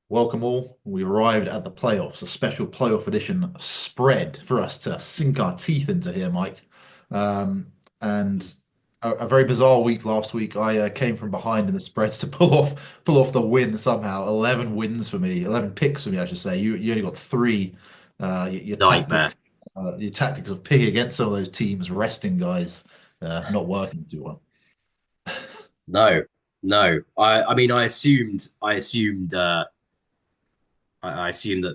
Welcome all. We arrived at the playoffs, a special playoff edition spread for us to sink our teeth into here, Mike. And a very bizarre week last week. I came from behind in the spreads to pull off the win somehow. 11 wins for me, 11 picks for me, I should say. You only got three. Your Nightmare. tactics of picking against some of those teams, resting guys, not working too well. No, no. I mean, I assumed that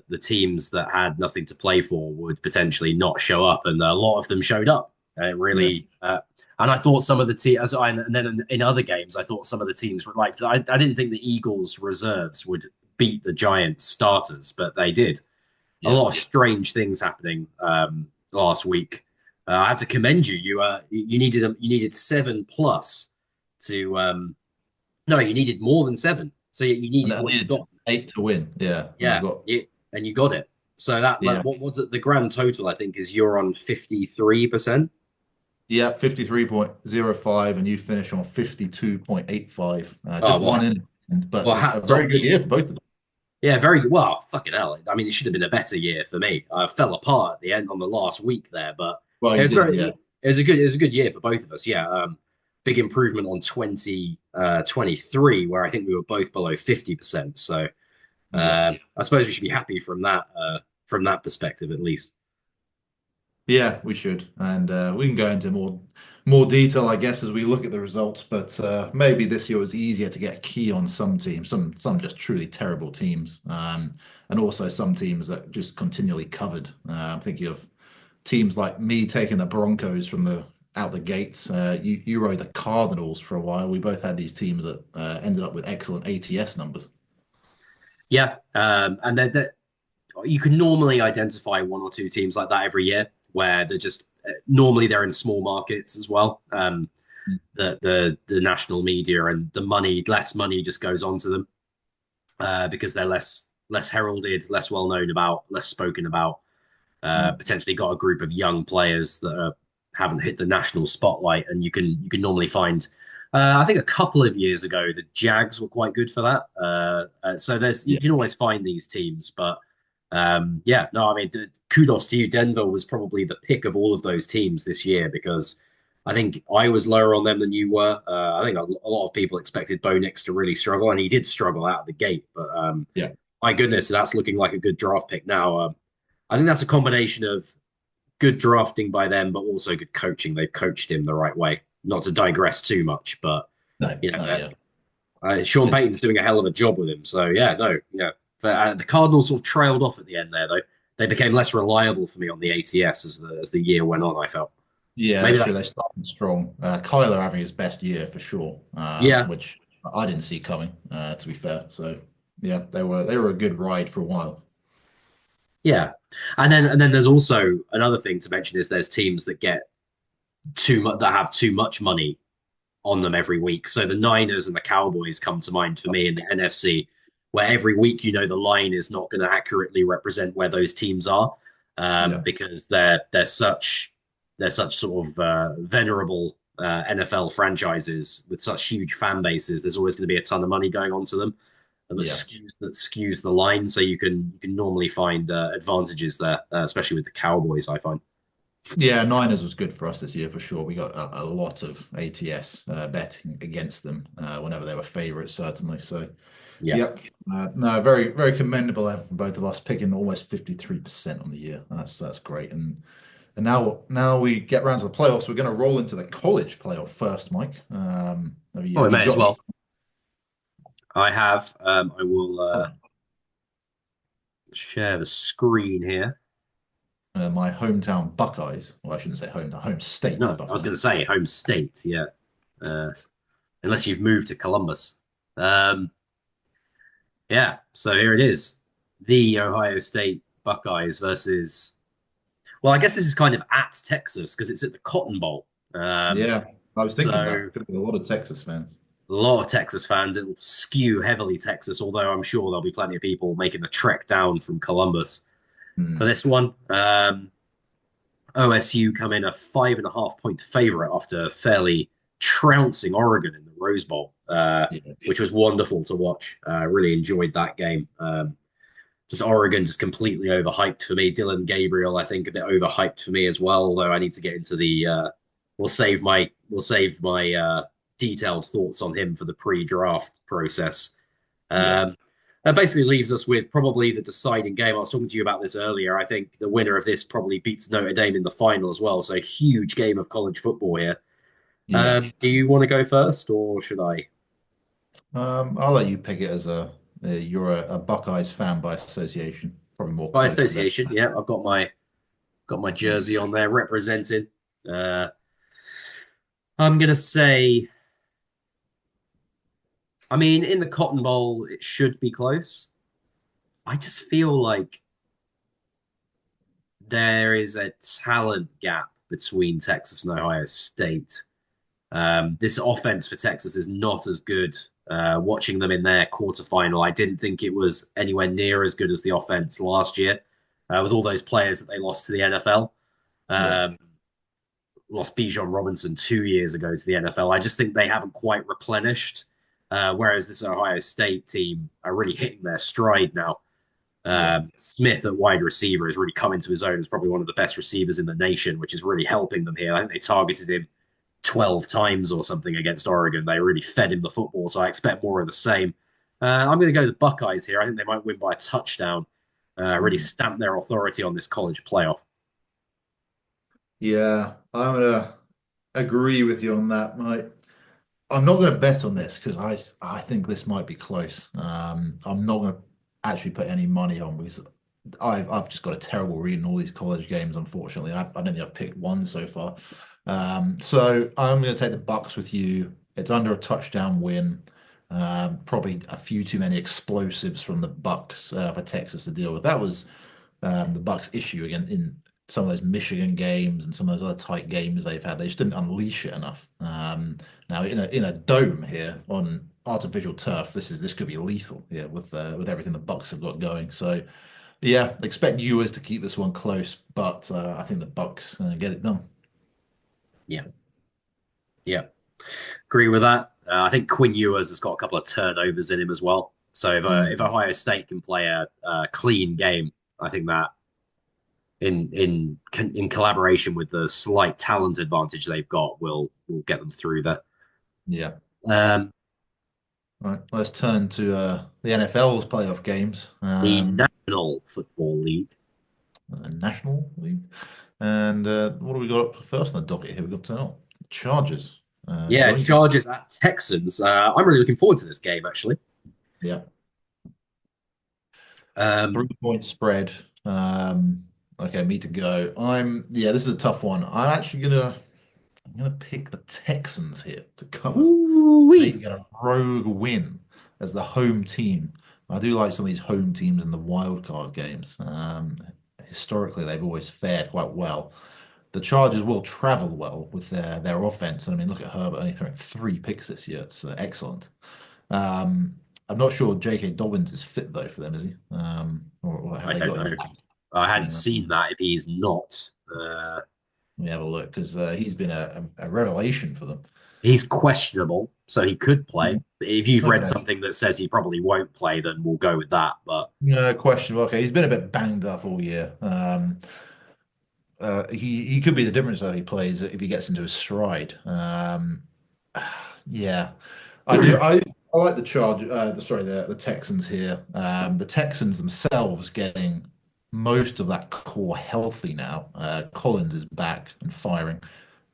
the teams that had nothing to play for would potentially not show up, and a lot of them showed up. It Yeah, really, and I thought some of the teams, and then in other games, I thought some of the teams were like, I didn't think the Eagles reserves would beat the Giants starters, but they did. A yeah. lot of strange things happening last week. I have to commend you. You needed seven plus to no, you needed more than seven. So you And needed I what you needed got. eight to win. Yeah, and I Yeah, got and you got it. So that yeah. what was it? The grand total, I think, is you're on 53%. Yeah, 53.05, and you finish on 52.85. Oh Just one well, in, but well, a hats very off to good year you. for both of them. Yeah, very good. Well, fucking hell. I mean, it should have been a better year for me. I fell apart at the end on the last week there, but Well, it you was did, yeah. it was a good year for both of us. Yeah. Big improvement on 2023, where I think we were both below 50%. So Yeah. I suppose we should be happy from that perspective at least. Yeah, we should. And we can go into more detail, I guess, as we look at the results. But maybe this year was easier to get a key on some teams, some just truly terrible teams. And also some teams that just continually covered. I'm thinking of teams like me taking the Broncos from the out the gates. You rode the Cardinals for a while. We both had these teams that ended up with excellent ATS numbers. Yeah, and you can normally identify one or two teams like that every year, where they're just normally they're in small markets as well. The national media and the money, less money just goes on to them because they're less heralded, less well known about, less spoken about. Mm. Potentially got a group of young players that haven't hit the national spotlight, and you can normally find. I think a couple of years ago, the Jags were quite good for that. So there's you Yeah. can always find these teams, but yeah, no, I mean, kudos to you. Denver was probably the pick of all of those teams this year because I think I was lower on them than you were. I think a lot of people expected Bo Nix to really struggle, and he did struggle out of the gate. But Yeah. my goodness, that's looking like a good draft pick now. I think that's a combination of good drafting by them, but also good coaching. They've coached him the right way. Not to digress too much, but No, you know, no, yeah. Sean Payton's doing a hell of a job with him. So yeah, no, yeah. The Cardinals sort of trailed off at the end there, though. They became less reliable for me on the ATS as the year went on. I felt Yeah, maybe that's true. that's They started strong. Kyler having his best year for sure, yeah, which I didn't see coming, to be fair. So yeah, they were a good ride for a while. yeah. And then there's also another thing to mention is there's teams that get too much that have too much money on them every week. So the Niners and the Cowboys come to mind for me in the NFC, where every week you know the line is not going to accurately represent where those teams are Yeah, because they're such sort of venerable NFL franchises with such huge fan bases. There's always going to be a ton of money going on to them. And yeah. that skews the line, so you can normally find advantages there, especially with the Cowboys. I find. Yeah, Niners was good for us this year for sure. We got a lot of ATS betting against them whenever they were favorites, certainly. So, Yeah. yep. No, very commendable effort from both of us, picking almost 53% on the year. That's great. And now we get round to the playoffs. We're going to roll into the college playoff first, Mike. Have you Oh, we have you may as got me? well. I have. I will share the screen here. My hometown Buckeyes. Well, I shouldn't say home state No, I was Buckeyes. going to say home state. Yeah, uh, unless you've moved to Columbus. Um, yeah. So here it is: the Ohio State Buckeyes versus. Well, I guess this is kind of at Texas because it's at the Cotton Bowl. Yeah, I was thinking So that. Could be a lot of Texas fans. a lot of Texas fans. It will skew heavily Texas, although I'm sure there'll be plenty of people making the trek down from Columbus for Hmm. this one. OSU come in a 5.5 point favorite after a fairly trouncing Oregon in the Rose Bowl, Yeah, which was wonderful to watch. Really enjoyed that game. Just Oregon just completely overhyped for me. Dylan Gabriel, I think, a bit overhyped for me as well. Although I need to get into the we'll save my detailed thoughts on him for the pre-draft process. yeah, Um, that basically leaves us with probably the deciding game. I was talking to you about this earlier. I think the winner of this probably beats Notre Dame in the final as well. So huge game of college football here. yeah. Do you want to go first, or should I? I'll let you pick it as you're a Buckeyes fan by association, probably more By close to them. association, yeah, I've got my Yeah, jersey on there representing. Uh, I'm gonna say, I mean, in the Cotton Bowl, it should be close. I just feel like there is a talent gap between Texas and Ohio State. This offense for Texas is not as good. Watching them in their quarterfinal, I didn't think it was anywhere near as good as the offense last year, with all those players that they lost to the NFL. yeah, Um, Lost Bijan Robinson 2 years ago to the NFL. I just think they haven't quite replenished. Whereas this Ohio State team are really hitting their stride now. yeah, Smith at wide receiver has really come into his own as probably one of the best receivers in the nation, which is really helping them here. I think they targeted him 12 times or something against Oregon. They really fed him the football, so I expect more of the same. I'm going to go the Buckeyes here. I think they might win by a touchdown, really mm. stamp their authority on this college playoff. Yeah. I'm gonna agree with you on that, mate. I'm not going to bet on this because I think this might be close. I'm not going to actually put any money on because I've just got a terrible read in all these college games. Unfortunately, I don't think I've picked one so far. So I'm going to take the Bucks with you. It's under a touchdown win. Probably a few too many explosives from the Bucks for Texas to deal with. That was the Bucks' issue again in some of those Michigan games and some of those other tight games they've had. They just didn't unleash it enough. Now in a dome here on artificial turf, this could be lethal. Yeah, with everything the Bucks have got going. So yeah, expect US to keep this one close, but I think the Bucks get it done. Yeah, yeah, agree with that. I think Quinn Ewers has got a couple of turnovers in him as well. So if Mm, Ohio State can play a clean game, I think that in collaboration with the slight talent advantage they've got, will get them through that. yeah. Um, All right, let's turn to the NFL's playoff games. the National Football League. National League. And what do we got up first on the docket here? We've got Chargers Yeah, going to Chargers at Texans. I'm really looking forward to this game, actually. yeah, Um, 3 point spread. Okay, me to go. This is a tough one. I'm gonna pick the Texans here to cover. Ooh-wee. Maybe get a rogue win as the home team. I do like some of these home teams in the wild card games. Historically, they've always fared quite well. The Chargers will travel well with their offense. I mean, look at Herbert only throwing 3 picks this year. It's excellent. Um, I'm not sure J.K. Dobbins is fit though for them, is he? Or have I they don't got him know. back? I hadn't Uh, seen that if he's not. Let me have a look because he's been a revelation for them. He's questionable, so he could play. Mhm. If you've read Okay. something that says he probably won't play, then we'll go with that. But No, questionable. Okay, he's been a bit banged up all year. He could be the difference though he plays if he gets into his stride. Yeah, I do. I like the charge. The Texans here. The Texans themselves getting most of that core healthy now. Collins is back and firing.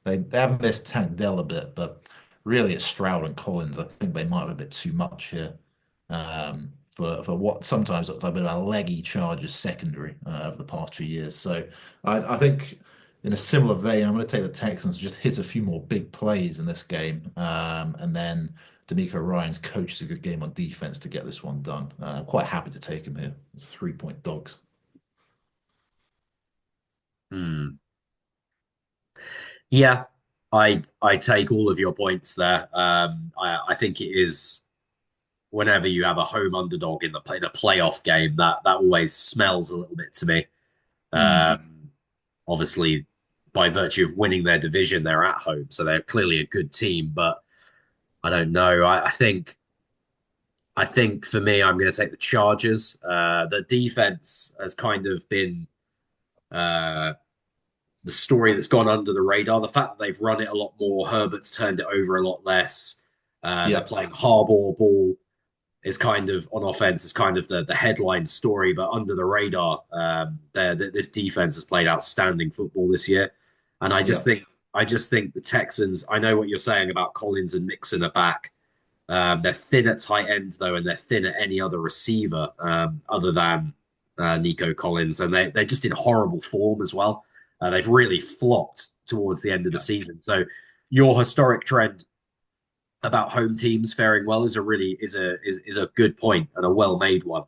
They haven't missed Tank Dell a bit, but really it's Stroud and Collins. I think they might have a bit too much here for what sometimes looks like a bit of a leggy Chargers secondary over the past few years. So I think in a similar vein, I'm going to take the Texans just hit a few more big plays in this game, and then D'Amico Ryan's coached a good game on defense to get this one done. Quite happy to take him here. It's 3 point dogs. hmm, yeah, I take all of your points there. I think it is whenever you have a home underdog in a playoff game, that always smells a little bit to me. Mm, Um, Obviously, by virtue of winning their division, they're at home, so they're clearly a good team. But I don't know. I think for me, I'm going to take the Chargers. The defense has kind of been uh, the story that's gone under the radar. The fact that they've run it a lot more, Herbert's turned it over a lot less. They're Yeah, playing hardball ball is kind of on offense is kind of the headline story, but under the radar, this defense has played outstanding football this year, and yeah, I just think the Texans. I know what you're saying about Collins and Mixon are back. They're thin at tight end though, and they're thin at any other receiver other than Nico Collins, and they're just in horrible form as well. They've really flopped towards the end of the yeah, season. So your historic trend about home teams faring well is a good point and a well made one.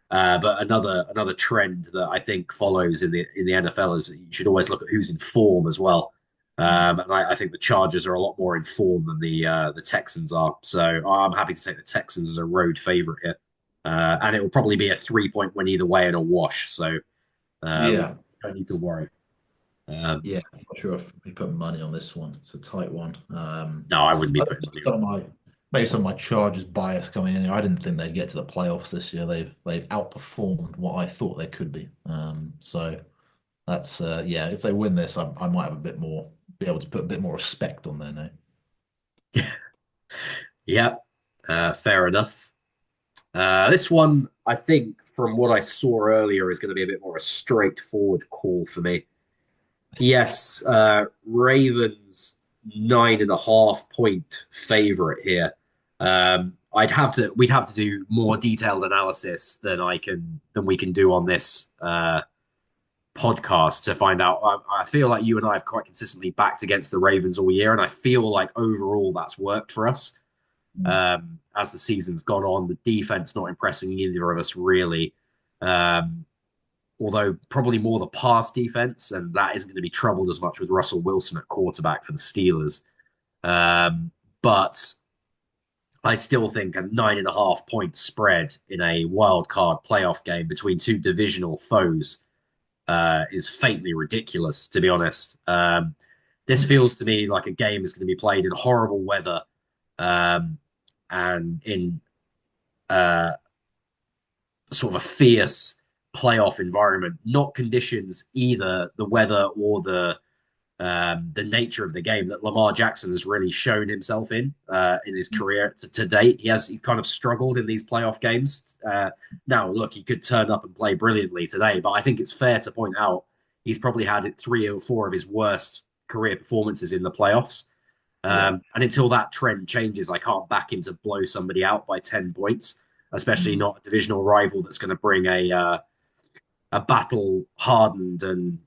But another trend that I think follows in the NFL is you should always look at who's in form as well. mm, And I think the Chargers are a lot more in form than the Texans are. So I'm happy to take the Texans as a road favorite here. And it will probably be a 3 point win either way and a wash. So we yeah, don't need to worry. Um, yeah. I'm not sure if we put money on this one. It's a tight one. no, I wouldn't be I putting think money on some it. of my maybe some of my Chargers bias coming in here. I didn't think they'd get to the playoffs this year. They've outperformed what I thought they could be. So that's yeah. If they win this, I might have a bit more, be able to put a bit more respect on their name. Yeah, fair enough. This one, I think, from what I saw earlier, is going to be a bit more a straightforward call for me. Yes, Ravens 9.5 point favorite here. We'd have to do more detailed analysis than we can do on this podcast to find out. I feel like you and I have quite consistently backed against the Ravens all year, and I feel like overall that's worked for us Mm. as the season's gone on. The defense not impressing either of us really. Um, Although probably more the pass defense, and that isn't going to be troubled as much with Russell Wilson at quarterback for the Steelers. But I still think a 9.5 point spread in a wild card playoff game between two divisional foes is faintly ridiculous, to be honest. This feels to me like a game is going to be played in horrible weather um, and in uh, sort of a fierce playoff environment, not conditions either the weather or the nature of the game that Lamar Jackson has really shown himself in his career to date. He kind of struggled in these playoff games. Now, look, he could turn up and play brilliantly today, but I think it's fair to point out he's probably had 3 or 4 of his worst career performances in the playoffs. Yeah. And until that trend changes, I can't back him to blow somebody out by 10 points, especially Mm. not a divisional rival that's going to bring a battle hardened and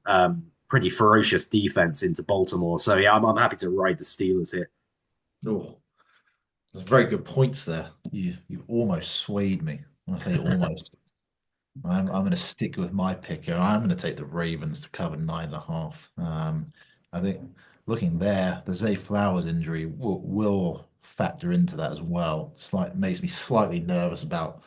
pretty ferocious defense into Baltimore. So yeah, I'm happy to ride the Steelers here. Oh, there's very good points there. You've almost swayed me. When I say almost, I'm going to stick with my pick here. I'm going to take the Ravens to cover 9.5. I think looking there, the Zay Flowers injury will factor into that as well. Makes me slightly nervous about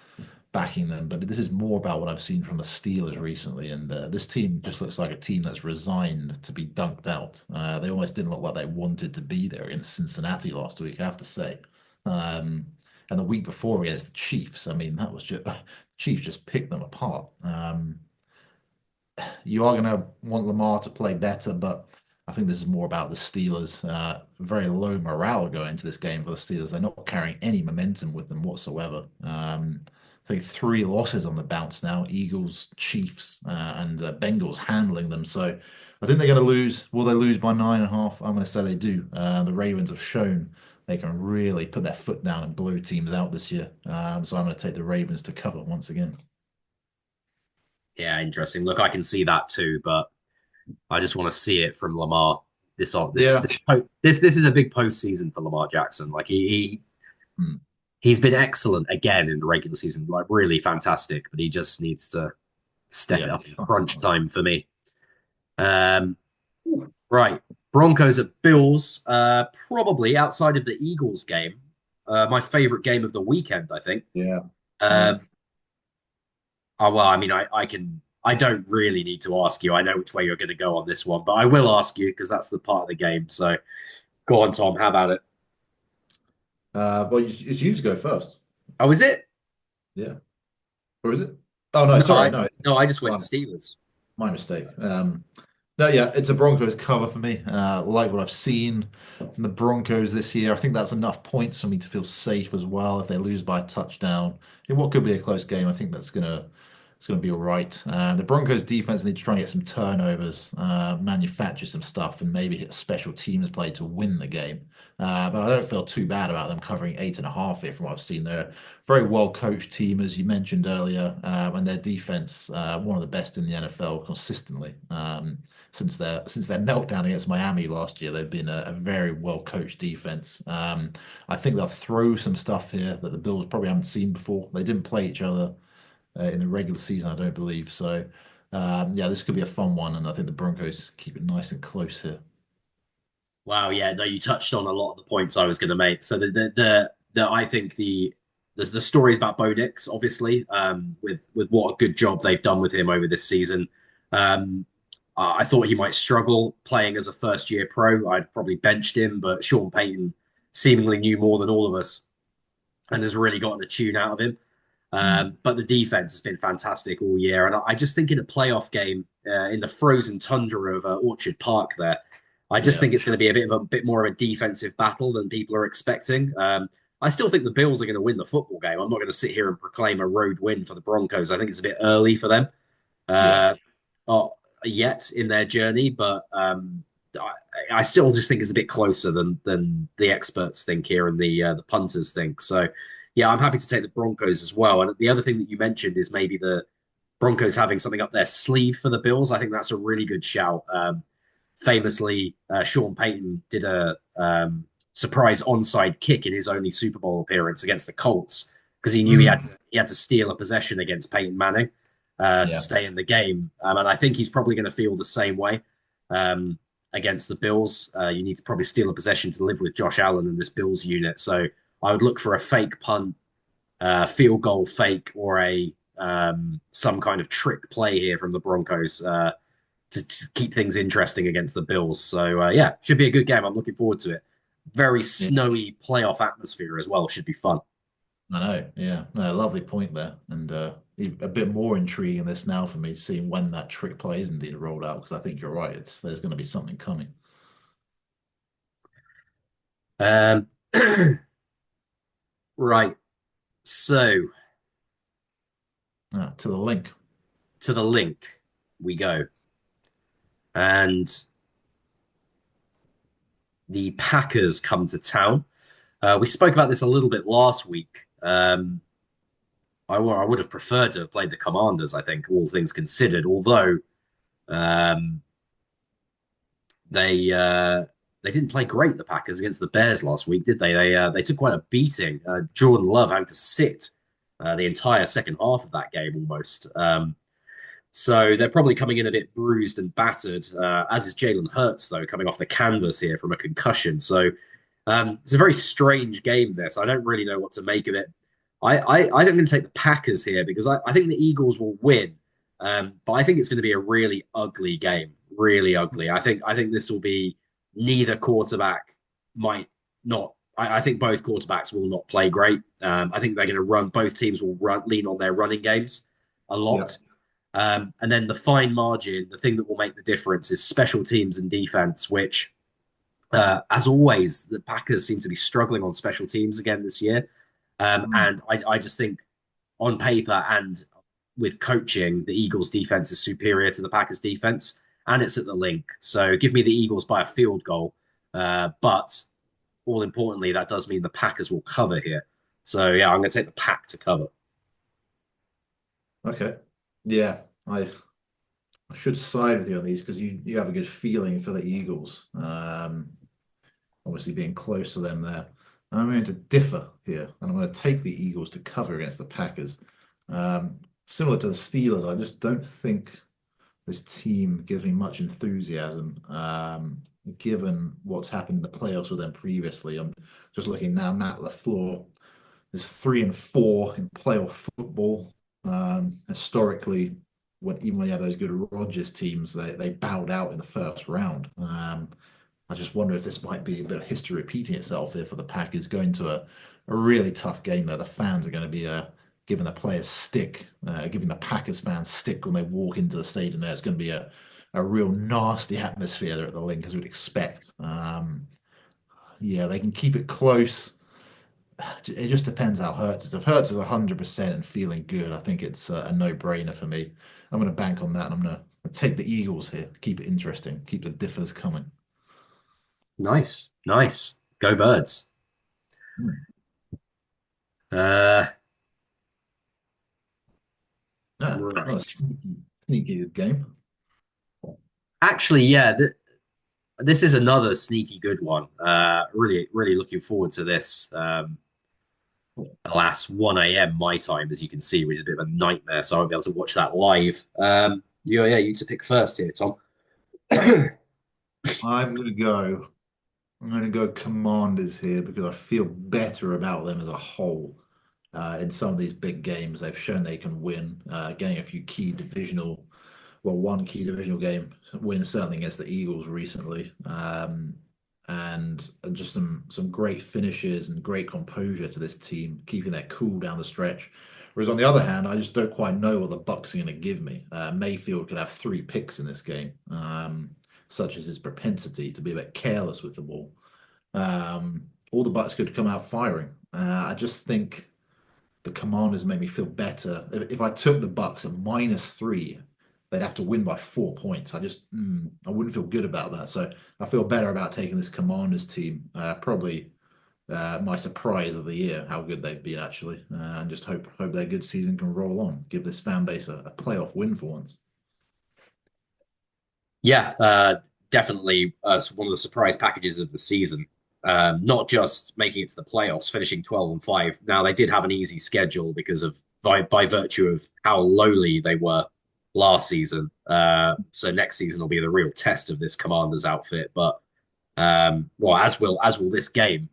backing them, but this is more about what I've seen from the Steelers recently. And this team just looks like a team that's resigned to be dunked out. They almost didn't look like they wanted to be there in Cincinnati last week, I have to say. Um, and the week before against the Chiefs, I mean, that was just Chiefs just picked them apart. You are going to want Lamar to play better, but I think this is more about the Steelers. Very low morale going into this game for the Steelers. They're not carrying any momentum with them whatsoever. I think 3 losses on the bounce now: Eagles, Chiefs, and Bengals handling them. So I think they're going to lose. Will they lose by 9.5? I'm going to say they do. The Ravens have shown they can really put their foot down and blow teams out this year. So I'm going to take the Ravens to cover once again. Yeah, interesting. Look, I can see that too, but I just want to see it from Lamar. This this Yeah. this this is a big postseason for Lamar Jackson. Like Hmm. he's been excellent again in the regular season, like really fantastic, but he just needs to step it Yeah. up in crunch time for me. Um, right. Broncos at Bills. Probably outside of the Eagles game, my favorite game of the weekend, I think. Yeah. Yeah. Um, well, I mean, I can. I don't really need to ask you. I know which way you're going to go on this one, but I will ask you because that's the part of the game. So go on, Tom. How about it? Well, it's you to go first. Oh, is it? Yeah. Or is it? Oh no, No, sorry, no, no, I just went my, Steelers. my mistake. No, yeah, it's a Broncos cover for me. Like what I've seen from the Broncos this year, I think that's enough points for me to feel safe as well. If they lose by a touchdown in what could be a close game, I think that's gonna it's gonna be all right. The Broncos defense need to try and get some turnovers, manufacture some stuff, and maybe hit a special teams play to win the game. But I don't feel too bad about them covering 8.5 here from what I've seen. They're a very well coached team, as you mentioned earlier, and their defense, one of the best in the NFL consistently. Since their meltdown against Miami last year, they've been a very well coached defense. I think they'll throw some stuff here that the Bills probably haven't seen before. They didn't play each other in the regular season, I don't believe. So, yeah, this could be a fun one, and I think the Broncos keep it nice and close here. Wow, yeah, no, you touched on a lot of the points I was going to make. So the I think the stories about Bo Nix, obviously, with what a good job they've done with him over this season. Um, I thought he might struggle playing as a first year pro. I'd probably benched him, but Sean Payton seemingly knew more than all of us and has really gotten a tune out of him. Mm. But the defense has been fantastic all year, and I just think in a playoff game in the frozen tundra of Orchard Park, there, I just Yeah, think it's going to be a bit more of a defensive battle than people are expecting. I still think the Bills are going to win the football game. I'm not going to sit here and proclaim a road win for the Broncos. I think it's a bit early for them yeah, uh, uh, yet in their journey, but I still just think it's a bit closer than the experts think here and the punters think. So, yeah, I'm happy to take the Broncos as well. And the other thing that you mentioned is maybe the Broncos having something up their sleeve for the Bills. I think that's a really good shout. Famously, Sean Payton did a surprise onside kick in his only Super Bowl appearance against the Colts because he knew mm, he had to steal a possession against Peyton Manning to yeah, stay in the game. And I think he's probably going to feel the same way um, against the Bills. You need to probably steal a possession to live with Josh Allen in this Bills unit. So I would look for a fake punt, field goal fake, or a some kind of trick play here from the Broncos to keep things interesting against the Bills. So yeah, should be a good game. I'm looking forward to it. Very yeah. snowy playoff atmosphere as well. Should be fun. I know. Yeah, no, lovely point there, and a bit more intriguing this now for me, seeing when that trick play is indeed rolled out. Because I think you're right. There's going to be something coming. Um, right. So To the link. to the link we go. And the Packers come to town. We spoke about this a little bit last week. I would have preferred to have played the Commanders, I think, all things considered, although um, they didn't play great, the Packers, against the Bears last week, did they? They took quite a beating. Jordan Love having to sit the entire second half of that game almost. So they're probably coming in a bit bruised and battered, as is Jalen Hurts, though, coming off the canvas here from a concussion. So it's a very strange game, this. I don't really know what to make of it. I think I'm going to take the Packers here because I think the Eagles will win. But I think it's going to be a really ugly game, really ugly. I think this will be neither quarterback might not. I think both quarterbacks will not play great. I think they're going to run. Both teams will lean on their running games a Yeah. lot. And then the fine margin, the thing that will make the difference is special teams and defense, which, as always, the Packers seem to be struggling on special teams again this year. Mm. And I just think on paper and with coaching, the Eagles' defense is superior to the Packers' defense, and it's at the link. So give me the Eagles by a field goal. But all importantly, that does mean the Packers will cover here. So yeah, I'm going to take the Pack to cover. Okay. Yeah, I should side with you on these because you have a good feeling for the Eagles. Obviously being close to them there. I'm going to differ here, and I'm going to take the Eagles to cover against the Packers. Similar to the Steelers, I just don't think this team gives me much enthusiasm, given what's happened in the playoffs with them previously. I'm just looking now. Matt LaFleur is 3-4 in playoff football. Historically, even when you have those good Rodgers teams, they bowed out in the first round. I just wonder if this might be a bit of history repeating itself here for the Packers going to a really tough game there. The fans are going to be giving the players stick, giving the Packers fans stick when they walk into the stadium there. It's going to be a real nasty atmosphere there at the Link, as we'd expect. Yeah, they can keep it close. It just depends how Hurts is. If Hurts is 100% and feeling good, I think it's a no-brainer for me. I'm going to bank on that, and I'm going to take the Eagles here. Keep it interesting. Keep the differs coming. Nice, nice. Go Birds. Hmm. Uh, Yeah, not a right. sneaky good game. Actually, yeah, this is another sneaky good one. Really, really looking forward to this. Alas, 1 a.m. my time, as you can see, which is a bit of a nightmare. So I won't be able to watch that live. Yeah, you to pick first here, Tom. I'm going to go. I'm going to go Commanders here because I feel better about them as a whole. In some of these big games, they've shown they can win, getting a few key divisional, well, one key divisional game win certainly against the Eagles recently, and just some great finishes and great composure to this team, keeping their cool down the stretch. Whereas on the other hand, I just don't quite know what the Bucks are going to give me. Mayfield could have 3 picks in this game, such as his propensity to be a bit careless with the ball. All the Bucks could come out firing. I just think the Commanders make me feel better. If I took the Bucks at -3, they'd have to win by 4 points. I wouldn't feel good about that. So I feel better about taking this Commanders team. Probably my surprise of the year, how good they've been actually, and just hope their good season can roll on. Give this fan base a playoff win for once. Yeah, definitely one of the surprise packages of the season. Not just making it to the playoffs, finishing 12-5. Now they did have an easy schedule because of by virtue of how lowly they were last season. So next season will be the real test of this Commanders outfit. But well, as will this game.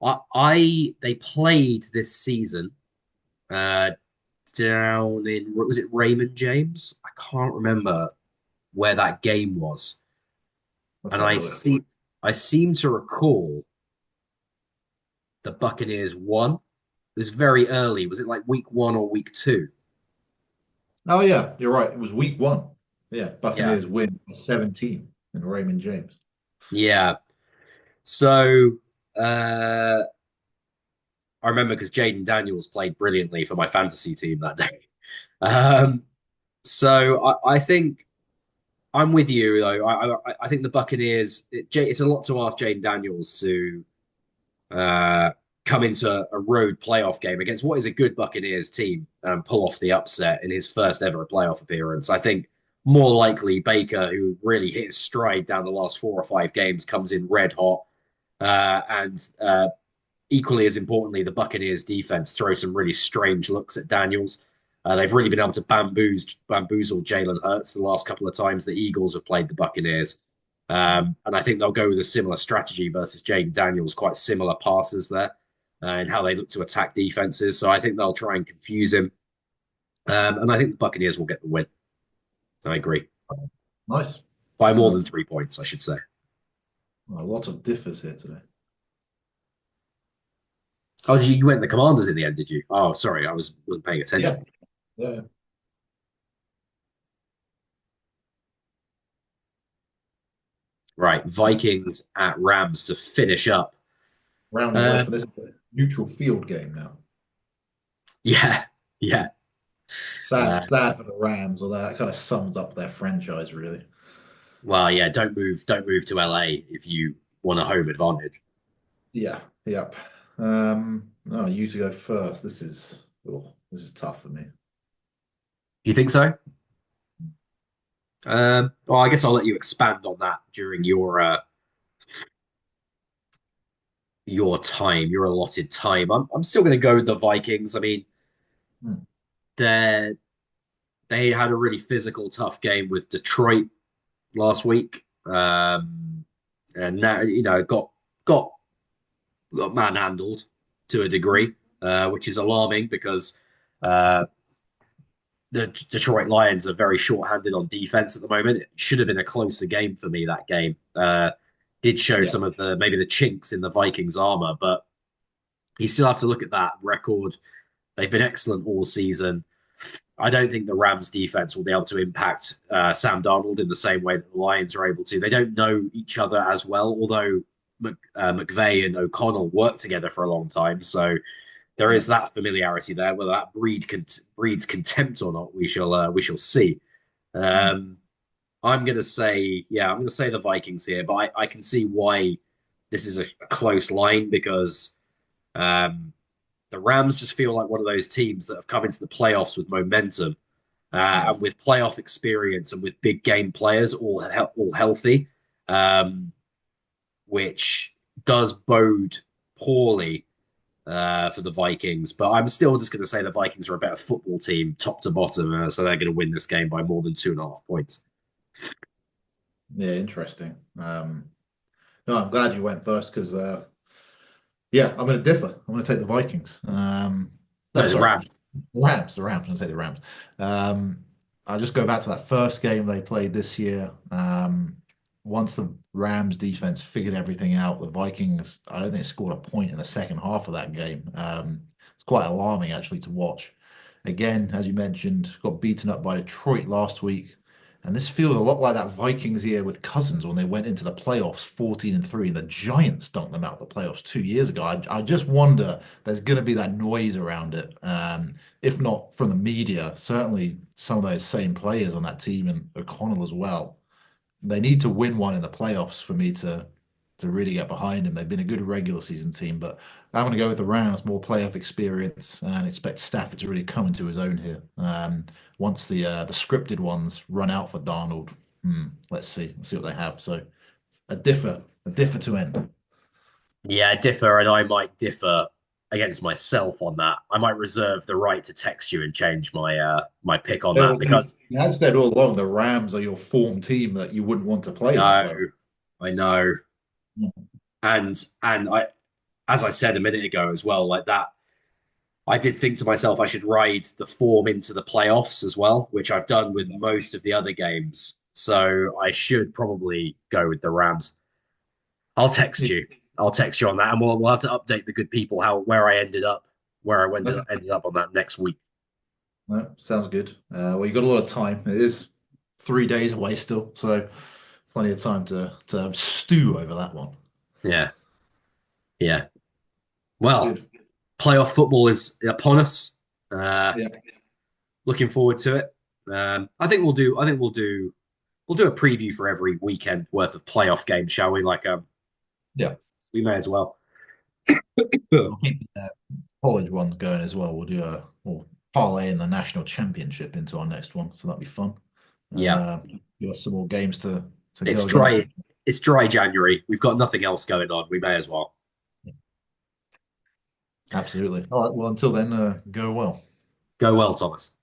They played this season uh, down in was it Raymond James? I can't remember where that game was, Let's and have a look. I seem to recall the Buccaneers won. It was very early. Was it like week 1 or week 2? Oh yeah, you're right. It was week 1. Yeah, Yeah, Buccaneers win by 17 in Raymond James. yeah. So uh, I remember because Jaden Daniels played brilliantly for my fantasy team that day. Um, so I think I'm with you though. I think the Buccaneers. It's a lot to ask Jaden Daniels to uh, come into a road playoff game against what is a good Buccaneers team and pull off the upset in his first ever playoff appearance. I think more likely Baker, who really hit his stride down the last 4 or 5 games, comes in red hot. And equally as importantly, the Buccaneers defense throw some really strange looks at Daniels. They've really been able to bamboozle Jalen Hurts the last couple of times the Eagles have played the Buccaneers. And I think they'll go with a similar strategy versus Jaden Daniels, quite similar passes there and how they look to attack defenses. So I think they'll try and confuse him. And I think the Buccaneers will get the win. I agree. Nice. By more Uh, than 3 points, I should say. a lot of differs here today. Oh, you went the Commanders in the end, did you? Oh, sorry, wasn't paying Yeah, attention. yeah. Right, Vikings at Rams to finish up. Rounding it off Um, for this neutral field game now. yeah, yeah. Sad, Uh, sad for the Rams, although that kind of sums up their franchise, really. well, yeah. Don't move to LA if you want a home advantage. Yeah, yep. Oh, you to go first. This is tough for me. You think so? Well, I guess I'll let you expand on that during your time, your allotted time. I'm still going to go with the Vikings. I mean, Hmm. they they had a really physical, tough game with Detroit last week, and now got got manhandled to a degree, which is alarming because uh, the Detroit Lions are very short-handed on defense at the moment. It should have been a closer game for me. That game did show Yeah, some of the maybe the chinks in the Vikings armor, but you still have to look at that record. They've been excellent all season. I don't think the Rams defense will be able to impact Sam Darnold in the same way that the Lions are able to. They don't know each other as well, although McVay and O'Connell worked together for a long time. So there yeah. is that familiarity there. Whether that breeds contempt or not, we shall see. Mm. Um, I'm going to say, yeah, I'm going to say the Vikings here, but I can see why this is a close line because um, the Rams just feel like one of those teams that have come into the playoffs with momentum Yeah. and with playoff experience and with big game players all healthy, um, which does bode poorly for the Vikings. But I'm still just going to say the Vikings are a better football team, top to bottom, so they're going to win this game by more than 2.5 points. Yeah, interesting. No, I'm glad you went first because yeah, I'm going to differ. I'm going to take the Vikings. No, No, the sorry, Rams. The Rams. I'm going to say the Rams. Um, I'll just go back to that first game they played this year. Once the Rams defense figured everything out, the Vikings, I don't think scored a point in the second half of that game. It's quite alarming actually to watch. Again, as you mentioned, got beaten up by Detroit last week. And this feels a lot like that Vikings year with Cousins when they went into the playoffs 14-3 and the Giants dunked them out of the playoffs 2 years ago. I just wonder there's going to be that noise around it. If not from the media, certainly some of those same players on that team and O'Connell as well. They need to win one in the playoffs for me to really get behind them. They've been a good regular season team, but I'm going to go with the Rams, more playoff experience, and expect Stafford to really come into his own here. Once the scripted ones run out for Darnold, let's see what they have. So a differ to end. Yeah, I differ, and I might differ against myself on that. I might reserve the right to text you and change my pick on Yeah, that well, because you have said all along the Rams are your form team that you wouldn't want to play in the no, playoffs. I know, and I, as I said a minute ago as well, like that, I did think to myself I should ride the form into the playoffs as well, which I've done with most of the other games. So I should probably go with the Rams. I'll text Yeah. you. I'll text you on that, and we'll have to update the good people how where I ended up, where I Okay. ended up on that next week. No, sounds good. Well, you got a lot of time. It is 3 days away still, so plenty of time to stew over that one. Yeah, yeah. Well, Good. playoff football is upon us. Uh, Yeah. looking forward to it. I think we'll do. I think we'll do a preview for every weekend worth of playoff games, shall we? Like, Yeah. we may as well. We'll keep the college ones going as well. We'll parlay in the national championship into our next one, so that'll be fun. Yeah, Give us some more games to it's go against. dry. It's dry January. We've got nothing else going on. We may as well. Absolutely. All right. Well, until then, go well. Go well, Thomas.